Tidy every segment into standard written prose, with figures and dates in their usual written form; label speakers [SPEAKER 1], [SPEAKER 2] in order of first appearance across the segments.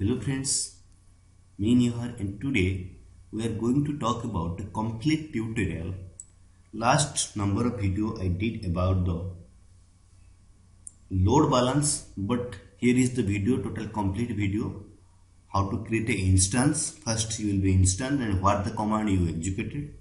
[SPEAKER 1] Hello friends, me here, and today we are going to talk about the complete tutorial. Last number of video I did about the load balance, but here is the video, total complete video. How to create an instance. First you will be instance and what the command you executed.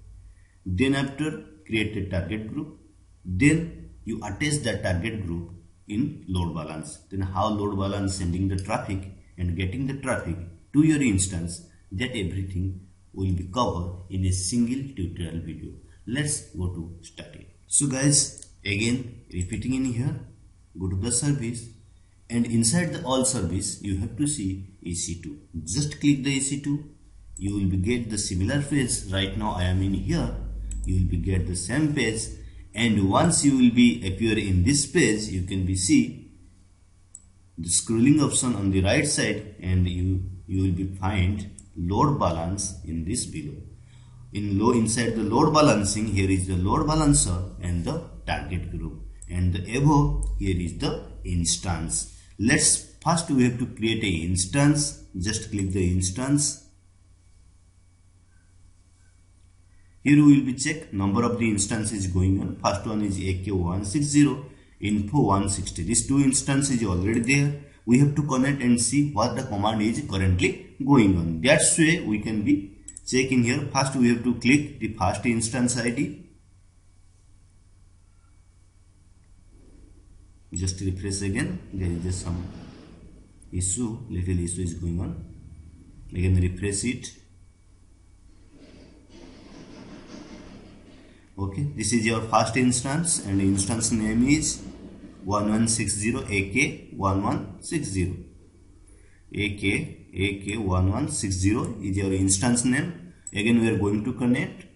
[SPEAKER 1] Then after create a target group. Then you attach that target group in load balance. Then how load balance sending the traffic and getting the traffic to your instance, that everything will be covered in a single tutorial video. Let's go to start it. So guys, again repeating in here, go to the service and inside the all service you have to see EC2. Just click the EC2, you will be get the similar page. Right now I am in here, you will be get the same page, and once you will be appear in this page, you can be see the scrolling option on the right side, and you will be find load balance in this below. Inside the load balancing, here is the load balancer and the target group, and the above here is the instance. First we have to create a instance. Just click the instance. Here we will be check number of the instances going on. First one is AK160, info 160. These two instances is already there. We have to connect and see what the command is currently going on. That's way we can be checking here. First we have to click the first instance ID. Just refresh again. There is just some little issue is going on. Again refresh it. Okay, this is your first instance and instance name is 1160 AK1160. AK1160 is your instance name. Again we are going to connect.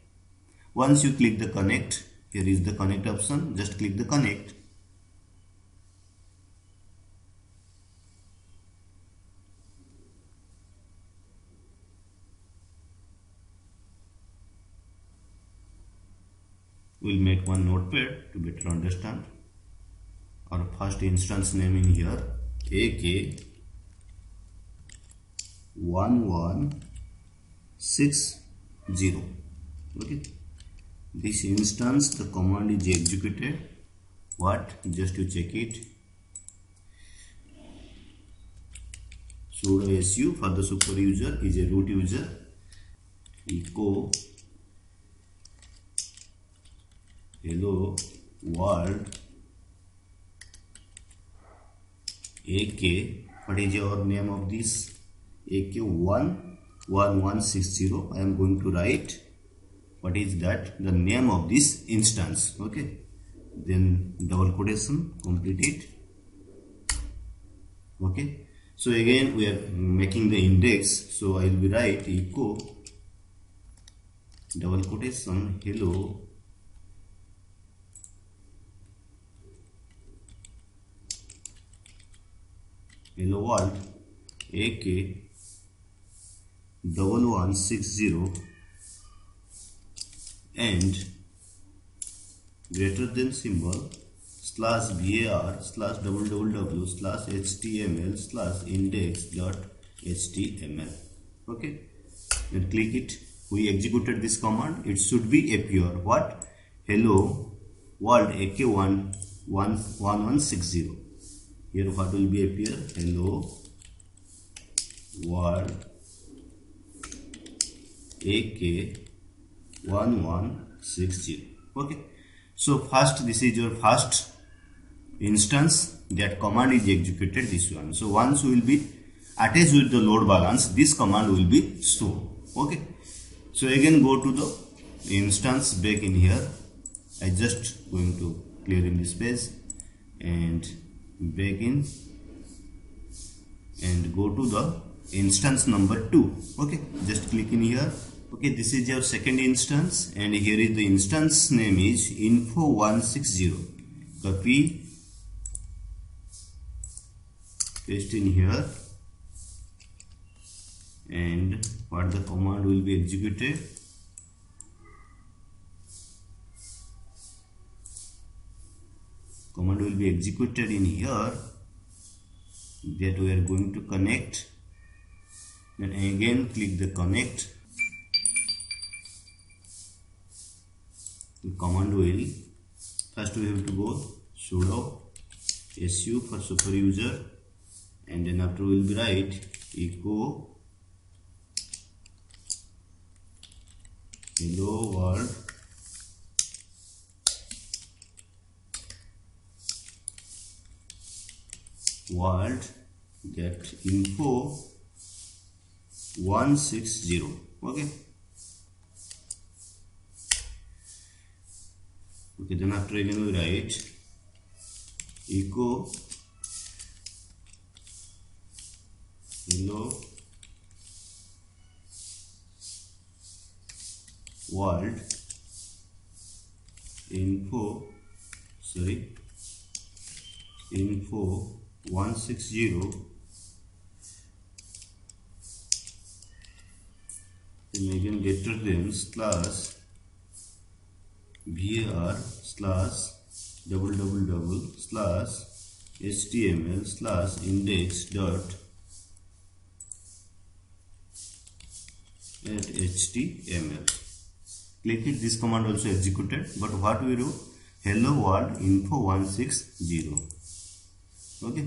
[SPEAKER 1] Once you click the connect, here is the connect option. Just click the connect. We'll make one notepad to better understand. Our first instance name in here, AK1160. Okay, this instance, the command is executed. What? Just to check it. Sudo su for the super user is a root user. Echo hello world AK. What is your name of this? AK1160. I am going to write what is that, the name of this instance. Okay, then double quotation, complete it. Okay, so again we are making the index, so I will be write echo double quotation hello world AK 1160 and greater than symbol slash var slash www slash html slash index.html. Okay, and click it. We executed this command. It should be appear what? Hello world AK1160. Here what will be appear? Hello world AK1160. Okay, so first this is your first instance, that command is executed, this one. So once we will be attached with the load balance, this command will be shown. Okay, so again go to the instance back in here. I just going to clear in this space and back in and go to the instance number 2. Okay, just click in here. Okay, this is your second instance and here is the instance name is info160. Copy, paste in here, and what the command will be executed. Command will be executed in here, that we are going to connect Then again click the connect. The command will, first we have to go sudo su for super user, and then after we will be write echo hello world get info 160. Okay, then after again we write echo hello world info 160, then again getter them slash var slash // slash html slash index dot html. Click it. This command also executed, but what we do, hello world info 160. Okay,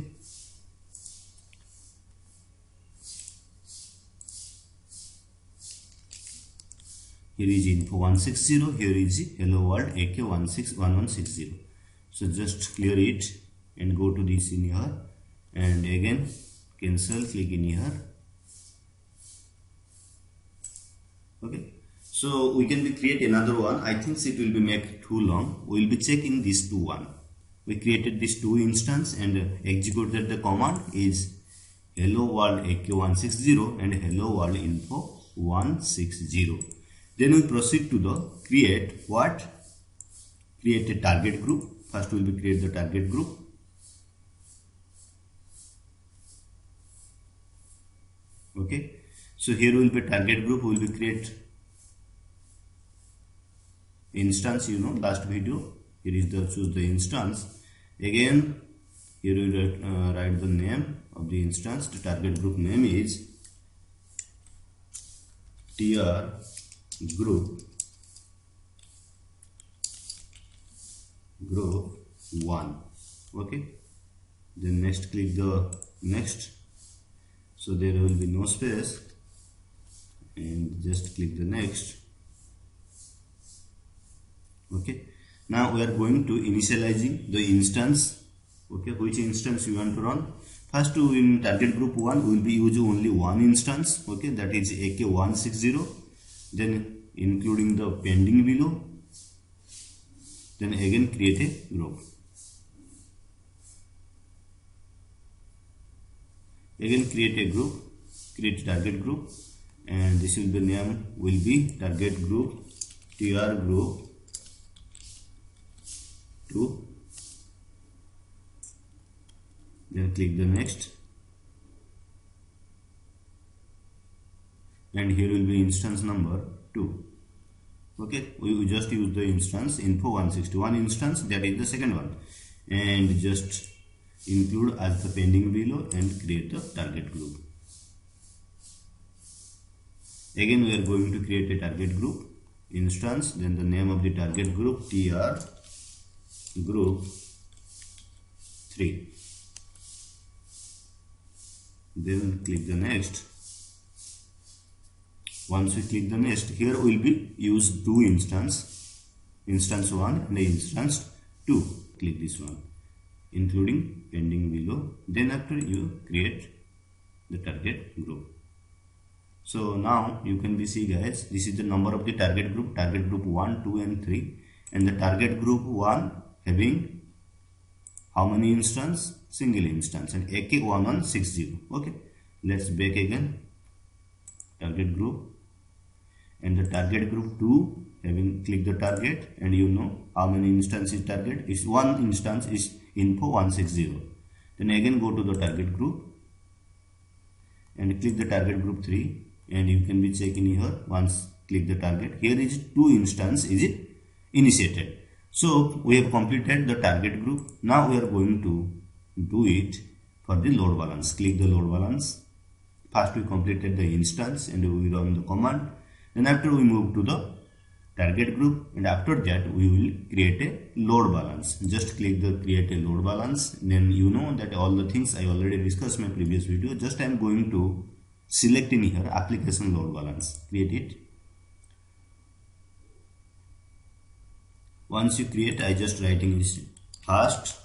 [SPEAKER 1] here is info 160, here is hello world ak 1160. So just clear it and go to this in here, and again cancel, click in here. Okay, so we can create another one. I think it will be make too long. We will be checking this two one. We created this two instance and executed the command is hello world ak160 and hello world info 160. Then we proceed to the create what? Create a target group. First we will be create the target group. Okay, so here will be target group. We will be create instance. You know, last video. Here is the choose the instance. Again, here we write the name of the instance. The target group name is tr group 1. Okay, then next click the next. So there will be no space, and just click the next. Okay, now we are going to initializing the instance. Okay, which instance you want to run? First, in target group 1 we will be using only one instance. Okay, that is AK160. Then including the pending below. Then again create a group. Again create a group, create target group, and this will be name will be target group tr group 2. Then click the next, and here will be instance number 2. Okay, we just use the instance info 161 instance, that is the second one, and just include as the pending below and create the target group. Again we are going to create a target group instance, then the name of the target group tr group 3. Then click the next. Once we click the next, here will be use two instance 1 and instance 2. Click this one, including pending below. Then after you create the target group. So now you can see guys, this is the number of the target group 1, 2 and 3, and the target group 1 having how many instance? Single instance, and AK1160. Okay, let's back again. Target group, and the target group 2 having click the target, and you know how many instance is target is one instance is info 160. Then again go to the target group and click the target group 3, and you can be checking here. Once click the target, here is 2 instance is it initiated. So we have completed the target group. Now we are going to do it for the load balance. Click the load balance, First we completed the instance and we run the command. Then after we move to the target group, and after that we will create a load balance. Just click the create a load balance. Then you know that all the things I already discussed in my previous video. Just I am going to select in here application load balance. Create it. Once you create, I just writing this fast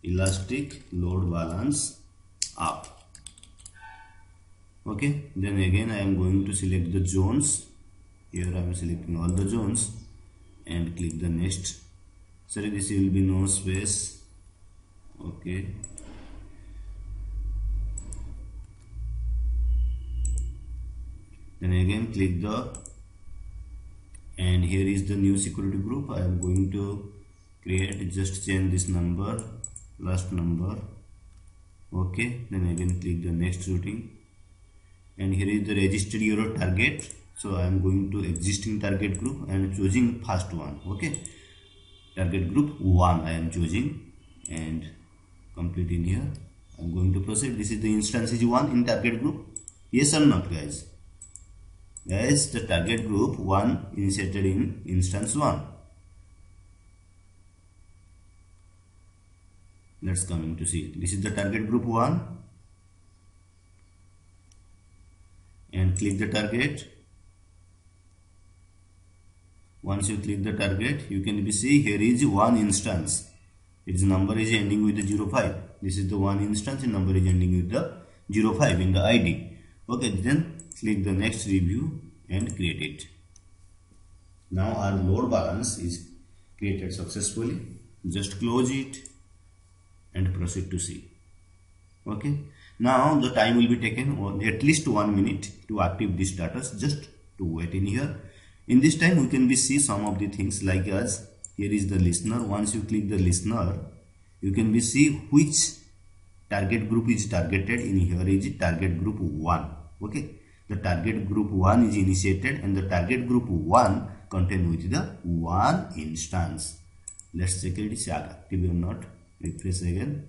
[SPEAKER 1] elastic load balance up. Okay, then again I am going to select the zones. Here I am selecting all the zones and click the next. Sorry, this will be no space. Okay, then again click the, and here is the new security group. I am going to create, just change this number, last number. Okay, then again click the next routing, and here is the registered your target. So I am going to existing target group and choosing first one. Okay, target group 1 I am choosing and complete in here. I am going to proceed. This is the instance is 1 in target group. Yes or not, guys? Yes, the target group 1 inserted in instance 1. Let's come to see. This is the target group 1, and click the target. Once you click the target, you can see here is 1 instance. Its number is ending with the 05. This is the 1 instance and number is ending with the 05 in the ID. Okay, then click the next review and create it. Now our load balance is created successfully. Just close it and proceed to see. Okay, now the time will be taken at least 1 minute to active this status. Just to wait in here. In this time we can be see some of the things like as here is the listener. Once you click the listener, you can be see which target group is targeted. In here is target group 1. Okay, the target group 1 is initiated and the target group 1 contained with the 1 instance. Let's check it is active or not. Refresh again.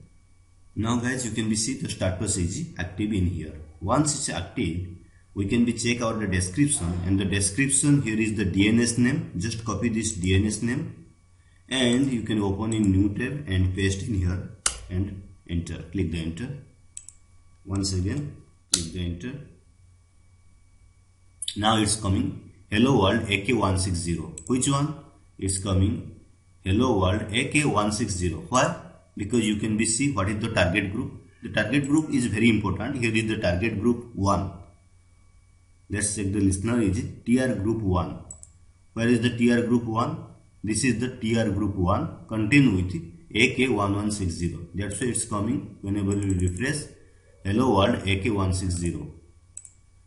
[SPEAKER 1] Now guys, you can be see the status is active in here. Once it's active, we can be check out the description, and the description here is the DNS name. Just copy this DNS name and you can open in new tab and paste in here and enter. Click the enter. Once again click the enter. Now it's coming hello world AK160. Which one? It's coming hello world AK160. Why? Because you can be see what is the target group. The target group is very important. Here is the target group 1. Let's check the listener is TR group 1. Where is the TR group 1? This is the TR group 1 contained with AK1160. That's why it's coming whenever you refresh hello world AK160.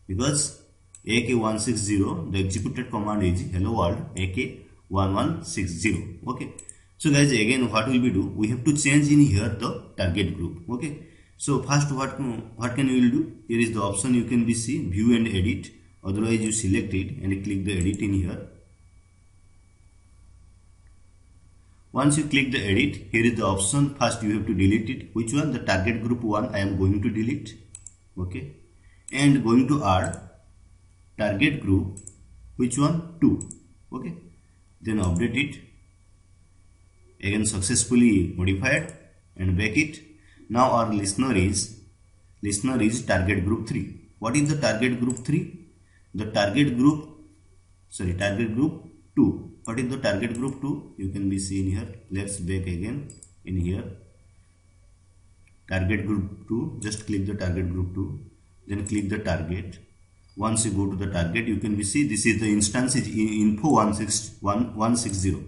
[SPEAKER 1] Because AK160, the executed command is hello world AK1160. Okay. So guys, again what will we do? We have to change in here the target group. Okay. So first what can you will do? Here is the option you can be see view and edit. Otherwise you select it and click the edit in here. Once you click the edit, here is the option. First you have to delete it. Which one? The target group 1 I am going to delete. Okay. And going to add target group. Which one? 2. Okay. Then update it. Again successfully modified and back it. Now our listener is target group 3. What is the target group 3? The target group 2. What is the target group 2? You can be seen here. Let's back again in here. Target group 2. Just click the target group 2. Then click the target. Once you go to the target, you can be see this is the instance is info 160.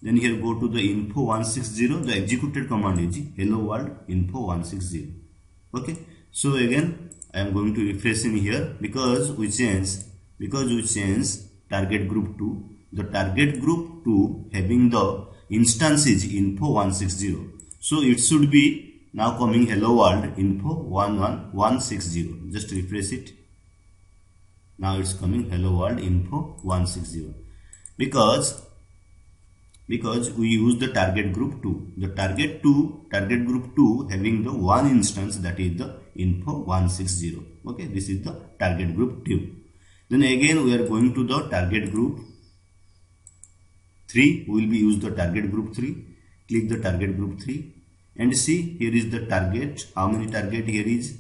[SPEAKER 1] Then here go to the info 160. The executed command is hello world info 160. Okay. So again I am going to refresh in here because we change target group 2. The target group 2 having the instance is info 160. So it should be now coming hello world info 160. Just refresh it. Now it's coming hello world info 160. Because because we use the target group 2. The target group 2 having the one instance, that is the info 160. Okay, this is the target group 2. Then again we are going to the target group 3. We will be use the target group 3. Click the target group 3 and see, here is the target. How many target here is?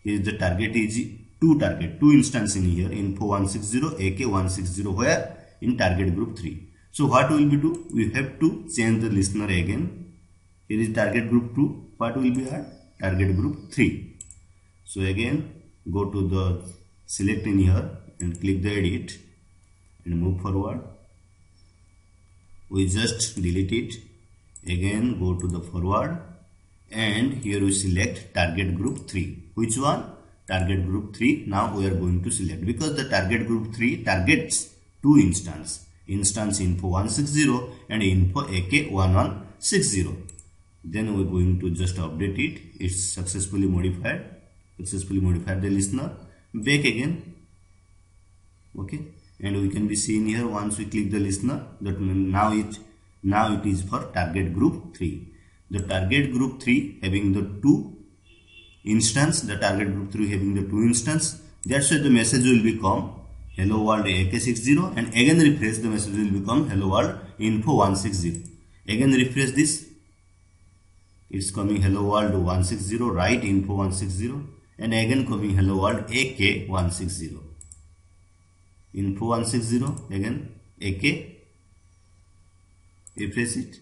[SPEAKER 1] Here is the target is 2 instance in here, info 160, AK 160, where in target group 3. So what will we do? We have to change the listener again. Here is target group 2. What will be our target group 3? So again go to the select in here and click the edit and move forward. We just delete it. Again go to the forward and here we select target group 3. Which one? Target group 3. Now we are going to select, because the target group 3 targets 2 instance info 160 and info AK 1160. Then we are going to just update it. It's successfully modified the listener. Back again. Okay, and we can be seen here, once we click the listener, that now it is for target group 3. The target group 3 having the 2 instance, that's why the message will become hello world AK60, and again refresh, the message will become hello world info 160. Again refresh this, it's coming hello world 160, right, info 160, and again coming hello world AK 160, info 160, again AK, refresh it,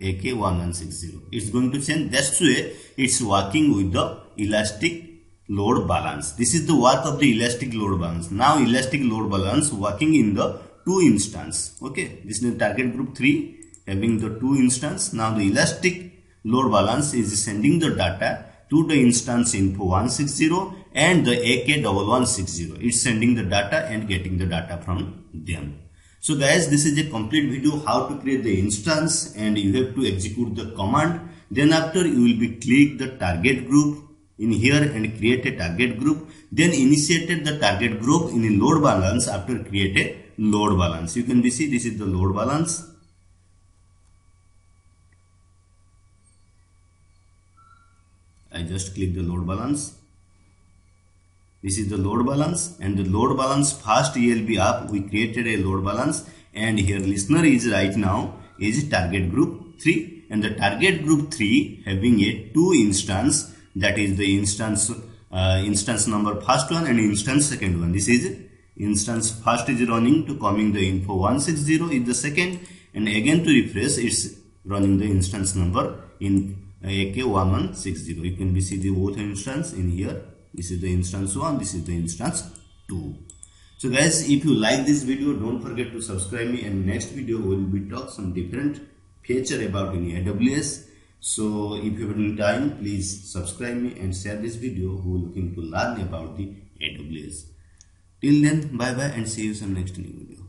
[SPEAKER 1] AK 1160. It's going to change. That's why it's working with the elastic load balance. This is the work of the elastic load balance. Now elastic load balance working in the 2 instance. Okay, this is the target group 3 having the 2 instance. Now the elastic load balance is sending the data to the instance info 160 and the AK 1160. It's sending the data and getting the data from them. So guys, this is a complete video how to create the instance, and you have to execute the command. Then after you will be click the target group in here and create a target group. Then initiated the target group in a load balance after create a load balance. You can be see, this is the load balance. I just click the load balance. This is the load balance, and the load balance first ELB up, we created a load balance, and here listener is right now is target group 3, and the target group 3 having a 2 instance, that is the instance number first one and instance second one. This is instance first is running to coming the info 160 is the second, and again to refresh it's running the instance number in AK 1160. You can be see the both instance in here. This is the instance 1, this is the instance 2. So guys, if you like this video, don't forget to subscribe me, and next video we will be talk some different feature about in AWS. So if you have any time, please subscribe me and share this video who are looking to learn about the AWS. Till then, bye bye and see you some next new video.